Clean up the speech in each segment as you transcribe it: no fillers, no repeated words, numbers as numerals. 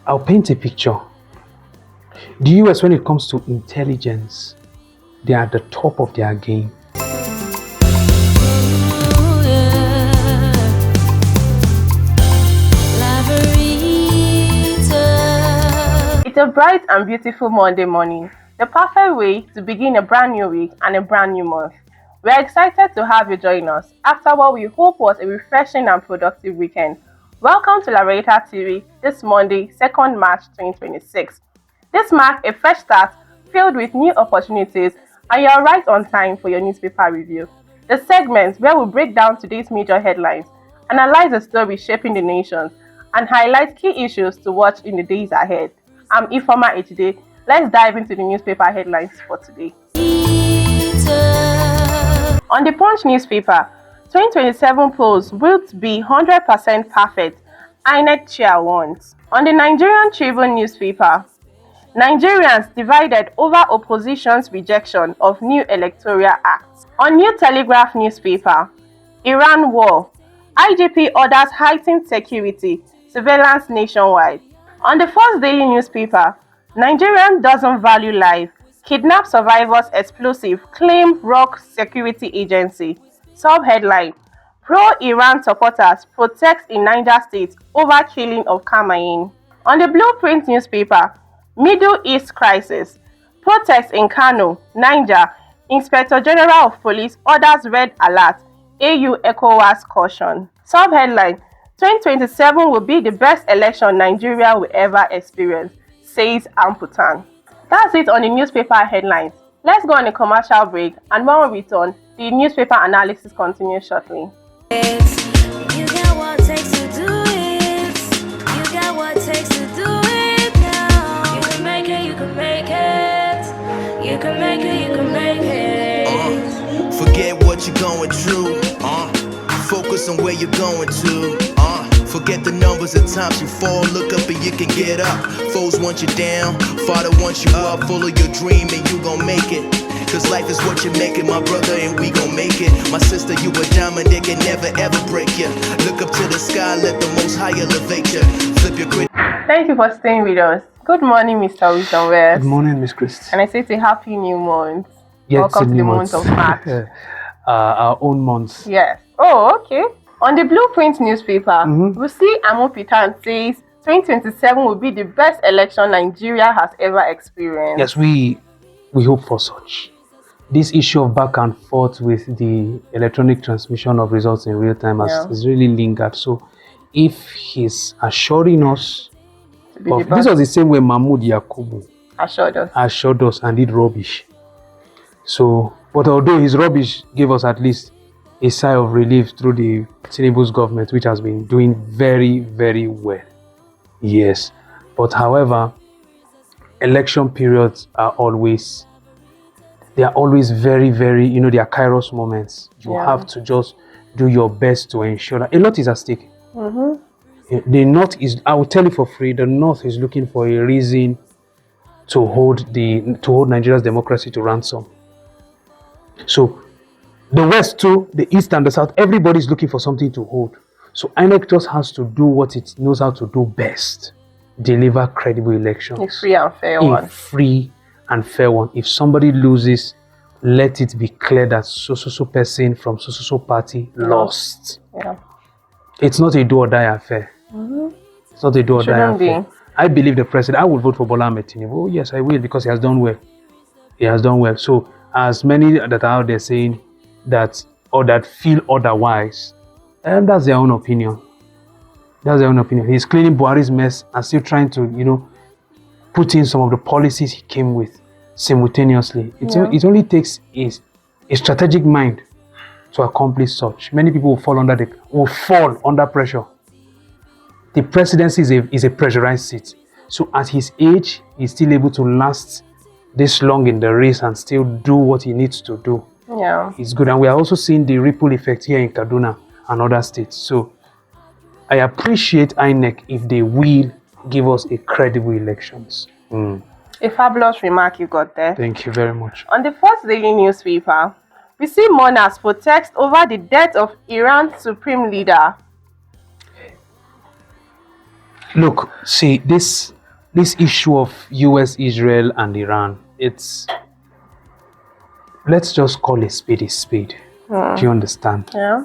I'll paint a picture. The US, when it comes to intelligence, they are at the top of their game. It's a bright and beautiful Monday morning, the perfect way to begin a brand new week and a brand new month. We're excited to have you join us after what we hope was a refreshing and productive weekend. Welcome to Laveritatv this Monday, 2nd March 2026. This marks a fresh start filled with new opportunities, and you're right on time for your newspaper review. The segment where we break down today's major headlines, analyze the stories shaping the nation, and highlight key issues to watch in the days ahead. I'm Ifoma Ejide. Let's dive into the newspaper headlines for today. On the Punch newspaper, 2027 polls will be 100% perfect, INEC chair warns. On the Nigerian Tribune newspaper, Nigerians divided over opposition's rejection of new electoral act. On New Telegraph newspaper, Iran war, IGP orders heightened security, surveillance nationwide. On the First Daily newspaper, Nigerian doesn't value life, kidnap survivors explosive, claim rock security agency. Sub-headline, pro-Iran supporters protest in Niger State over killing of Khamenei. On the Blueprint newspaper, Middle East crisis, protests in Kano, Niger, Inspector General of Police orders red alert, AU ECOWAS caution. Sub-headline, 2027 will be the best election Nigeria will ever experience, says Amputan. That's it on the newspaper headlines. Let's go on a commercial break, and when we return, the newspaper analysis continues shortly. You got what it takes to do it. You got what it takes to do it now. You can make it, you can make it. You can make it, you can make it. Forget what you're going through. Focus on where you're going to. Forget the numbers of times you fall. Look up and you can get up. Foes want you down, Father wants you up. Follow your dream and you gon' make it. Cause life is what you make it, my brother, and we gon' make it. My sister, you a diamond, they can never ever break you. Look up to the sky, let the most high elevate you. Flip your grid. Thank you for staying with us. Good morning, Mr. Wisdom West. Good morning, Miss Christ. And I say it's a happy new month. Yeah, welcome to the month of March. Our own month. Yes. Oh, okay. On the Blueprint newspaper, we see Amopitan says 2027 will be the best election Nigeria has ever experienced. Yes, we hope for such. This issue of back and forth with the electronic transmission of results in real time has really lingered. So if he's assuring us, this was the same way Mahmoud Yakubu assured us and did rubbish. So, but although his rubbish gave us at least a sigh of relief through the Tinubu's government, which has been doing very, very well. Yes. But however, election periods are always very, very, they are kairos moments. You have to just do your best to ensure that a lot is at stake. The North is, I will tell you for free, the North is looking for a reason to hold Nigeria's democracy to ransom. So the West too, the East and the South, everybody's looking for something to hold. So INEC just has to do what it knows how to do best. Deliver credible elections. A free and fair one. A free and fair one. If somebody loses, let it be clear that so person from so party lost. Yeah. It's not a do or die affair. It's not a do or die affair. I believe the president, I will vote for Bola Ahmed Tinubu. Oh, yes, I will, because he has done well. He has done well. So as many that are out there saying that or that feel otherwise, that's their own opinion. That's their own opinion. He's cleaning Buhari's mess and still trying to, put in some of the policies he came with simultaneously. It only takes a strategic mind to accomplish such. Many people will fall under pressure. The presidency is a pressurized seat. So at his age, he's still able to last this long in the race and still do what he needs to do. Yeah. It's good. And we are also seeing the ripple effect here in Kaduna and other states. So I appreciate INEC if they will give us a credible elections. A fabulous remark you got there. Thank you very much. On the First Daily newspaper, we see mourners protest over the death of Iran's supreme leader. Look, see, this this issue of US, Israel, and Iran, let's just call a spade a spade. Do you understand? Yeah.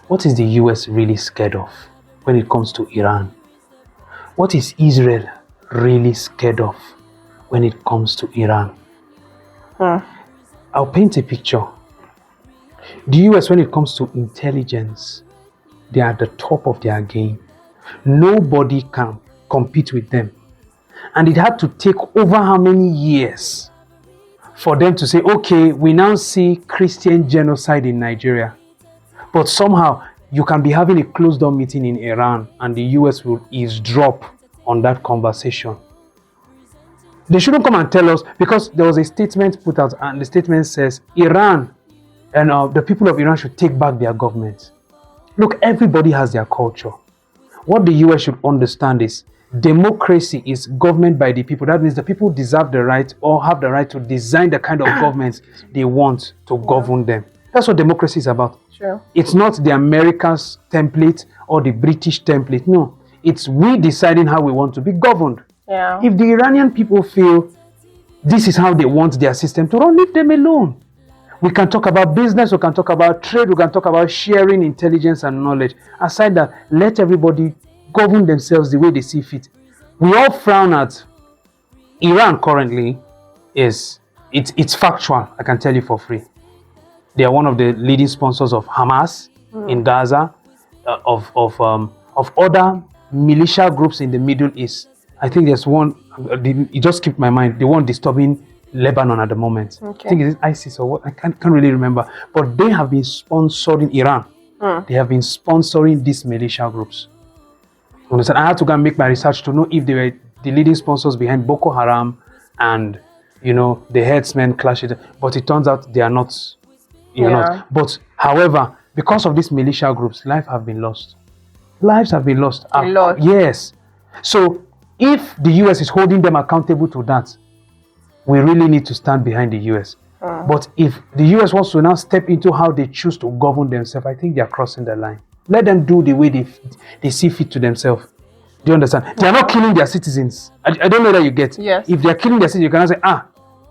What is the US really scared of when it comes to Iran? What is Israel really scared of when it comes to Iran? I'll paint a picture. The US, when it comes to intelligence, they are at the top of their game. Nobody can compete with them. And it had to take over how many years for them to say, okay, we now see Christian genocide in Nigeria. But somehow you can be having a closed-door meeting in Iran and the US will eavesdrop on that conversation. They shouldn't come and tell us, because there was a statement put out and the statement says Iran and the people of Iran should take back their government. Look, everybody has their culture. What the US should understand is democracy is government by the people. That means the people deserve the right or have the right to design the kind of government they want to govern them. That's what democracy is about. Sure. It's not the America's template or the British template. No, it's we deciding how we want to be governed. Yeah. If the Iranian people feel this is how they want their system to run, leave them alone. We can talk about business, we can talk about trade, we can talk about sharing intelligence and knowledge. Aside that, let everybody govern themselves the way they see fit. We all frown at Iran currently. It's factual, I can tell you for free. They are one of the leading sponsors of Hamas in Gaza, of other militia groups in the Middle East. I think there's one, it just skipped my mind, the one disturbing Lebanon at the moment. Okay. I think it is ISIS or what, I can't really remember. But they have been sponsoring Iran. They have been sponsoring these militia groups. Understand? I had to go and make my research to know if they were the leading sponsors behind Boko Haram and, the headsmen clashes. But it turns out they are not. Not. But however, because of these militia groups, lives have been lost. Lives have been lost. A lot. Yes. So if the US is holding them accountable to that, we really need to stand behind the US. But if the US wants to now step into how they choose to govern themselves, I think they are crossing the line. Let them do the way they see fit to themselves. Do you understand? They are not killing their citizens. I don't know that you get. Yes. If they are killing their citizens, you cannot say,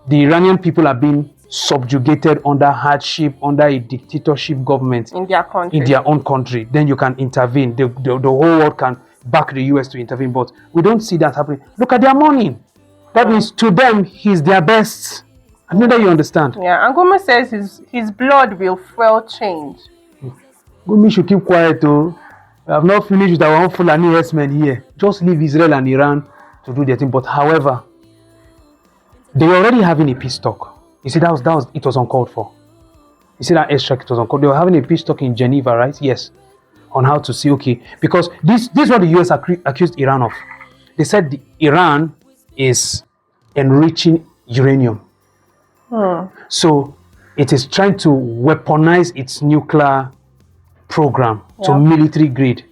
the Iranian people are being subjugated under hardship, under a dictatorship government. In their country. In their own country. Then you can intervene. The whole world can back the US to intervene. But we don't see that happening. Look at their money. That means to them, he's their best. I know that you understand. Yeah, and Gomez says his blood will fuel change. Gumi should keep quiet though. We have not finished with our own Fulani herdsmen here. Just leave Israel and Iran to do their thing. But however, they were already having a peace talk. You see, it was uncalled for. You see that extract, it was uncalled. They were having a peace talk in Geneva, right? Yes. On how to see, okay, because this is what the US accused Iran of. They said Iran is enriching uranium. So it is trying to weaponize its nuclear program to military grade.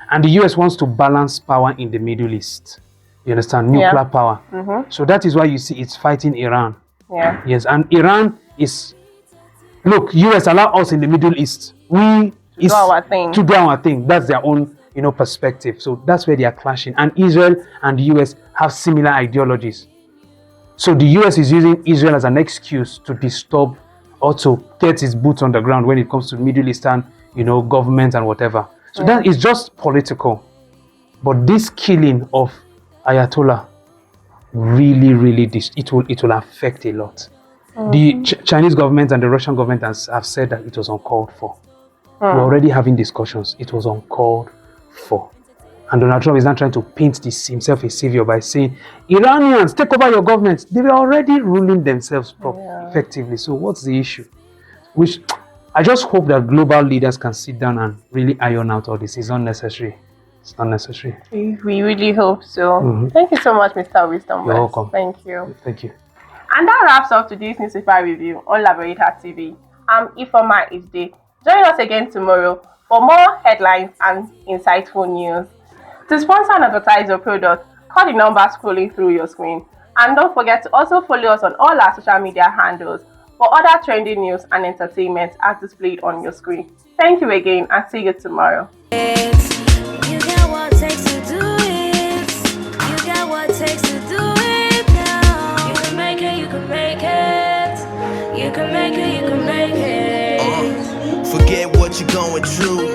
And the US wants to balance power in the Middle East. You understand? Nuclear power. So that is why you see it's fighting Iran. Yeah. Yes, and Iran is, look, US allow us in the Middle East. To do our thing. That's their own, perspective. So that's where they are clashing. And Israel and the US have similar ideologies. So the US is using Israel as an excuse to disturb or to get its boots on the ground when it comes to Middle Eastern, government and whatever. So that is just political. But this killing of Ayatollah really, it will affect a lot. The Chinese government and the Russian government have said that it was uncalled for. We're already having discussions. It was uncalled for. And Donald Trump is now trying to paint himself a savior by saying, Iranians, take over your government. They were already ruling themselves effectively. So what's the issue? Which I just hope that global leaders can sit down and really iron out all this. It's unnecessary. It's unnecessary. We really hope so. Thank you so much, Mr. Wisdom. You're welcome. Thank you. Thank you. And that wraps up today's newspaper review on Laveritatv. I'm Ifeoma Ijde. Join us again tomorrow for more headlines and insightful news. To sponsor and advertise your product, call the number scrolling through your screen. And don't forget to also follow us on all our social media handles for other trending news and entertainment as displayed on your screen. Thank you again and see you tomorrow. You got what it takes to do it. You got what it takes to do going through.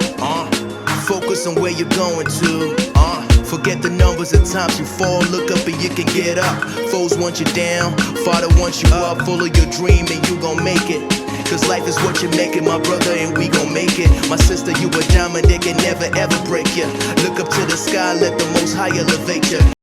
Focus on where you're going to. Forget the numbers of times you fall. Look up and you can get up. Foes want you down, Father wants you up. Follow your dream and you gon' make it. Cause life is what you make it, my brother, and we gon' make it. My sister, you a diamond, they can never ever break you. Look up to the sky, let the Most High elevate you.